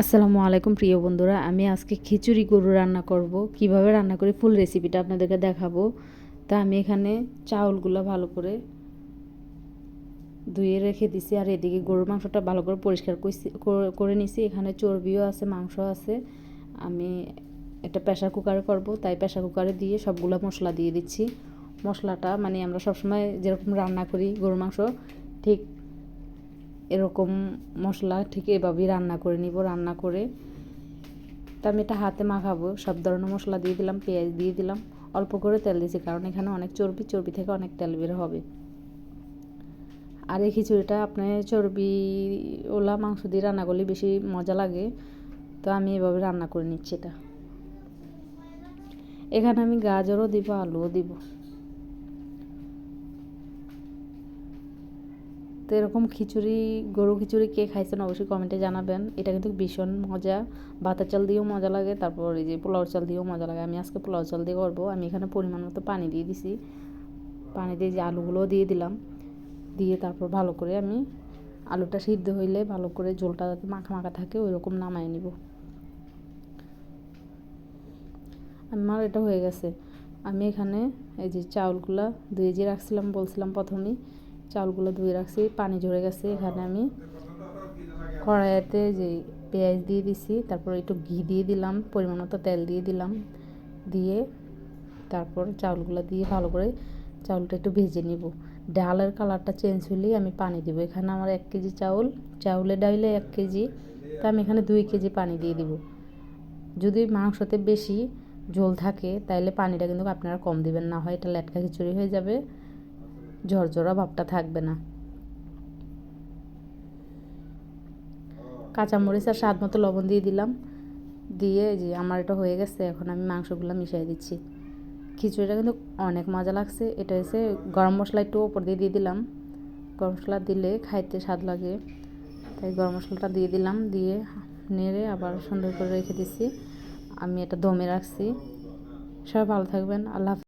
আসসালামু আলাইকুম প্রিয় বন্ধুরা, আমি আজকে খিচুড়ি গরু রান্না করব। কিভাবে রান্না করি ফুল রেসিপিটা আপনাদেরকে দেখাবো। তা আমি এখানে চাউলগুলো ভালো করে ধুয়ে রেখে দিছি, আর এদিকে গরুর মাংসটা ভালো করে পরিষ্কার করে নিছি। এখানে চর্বিও আছে, মাংস আছে। আমি এটা প্রেশার কুকারে করব, তাই প্রেশার কুকারে দিয়ে সবগুলো মশলা দিয়ে দিচ্ছি। মশলাটা মানে আমরা সবসময় যেরকম রান্না করি গরুর মাংস, ঠিক এরকম মশলা ঠিক এভাবেই রান্না করে নিব। রান্না করে তা আমি এটা হাতে মাখাবো। সব ধরনের মশলা দিয়ে দিলাম, পেঁয়াজ দিয়ে দিলাম, অল্প করে তেল দিয়েছি, কারণ এখানে অনেক চর্বি থেকে অনেক তেল বের হবে। আর এই খিচুড়িটা আপনার চর্বি ওলা মাংস দিয়ে রান্না করলে বেশি মজা লাগে, তো আমি এভাবে রান্না করে নিচ্ছি এটা। এখানে আমি গাজরও দিব, আলুও দিব। তো এরকম খিচুড়ি, গরু খিচুড়ি কে খাইছেন অবশ্যই কমেন্টে জানাবেন। এটা কিন্তু ভীষণ মজা, ভাতের চাল দিয়েও মজা লাগে, তারপর এই যে পোলাও চাল দিয়েও মজা লাগে। আমি আজকে পোলাও চাল দিয়ে করবো। আমি এখানে পরিমাণ মতো পানি দিয়ে দিছি, পানি দিয়ে যে আলুগুলোও দিয়ে দিলাম, দিয়ে তারপর ভালো করে আমি আলুটা সিদ্ধ হইলে ভালো করে ঝোলটা যাতে মাখা মাখা থাকে ওই রকম নামায় নিব। আমার এটা হয়ে গেছে। আমি এখানে এই যে চাউলগুলা ধুয়ে যে রাখছিলাম, বলছিলাম প্রথমেই চাউলগুলো ধুয়ে রাখছি, পানি ঝরে গেছে। এখানে আমি কড়াইতে যে পেঁয়াজ দিয়ে দিছি, তারপর একটু ঘি দিয়ে দিলাম, পরিমাণ মতো তেল দিয়ে দিলাম, দিয়ে তারপর চাউলগুলো দিয়ে ভালো করে চাউলটা একটু ভেজে নিব। ডালের কালারটা চেঞ্জ হলেই আমি পানি দিব। এখানে আমার 1 কেজি চাউলের ডাইলে 1 কেজি, তা আমি এখানে 2 কেজি পানি দিয়ে দিব। যদি মাংসতে বেশি ঝোল থাকে তাইলে পানিটা কিন্তু আপনারা কম দিবেন, না হয় এটা লেটকা খিচুড়ি হয়ে যাবে, ঝরঝরা ভাবটা থাকবে না। কাঁচামরিচ আর স্বাদ মতো লবণ দিয়ে দিলাম, দিয়ে যে আমার এটা হয়ে গেছে। এখন আমি মাংসগুলো মিশিয়ে দিচ্ছি। খিচুড়িটা কিন্তু অনেক মজা লাগছে। এটা হচ্ছে গরম মশলা একটু ওপর দিয়ে দিলাম। গরম মশলা দিলে খাইতে স্বাদ লাগে, তাই গরম মশলাটা দিয়ে দিলাম, দিয়ে নেড়ে আবার সুন্দর করে রেখে দিচ্ছি। আমি এটা দমে রাখছি। সবাই ভালো থাকবেন। আল্লাহ হাফেজ।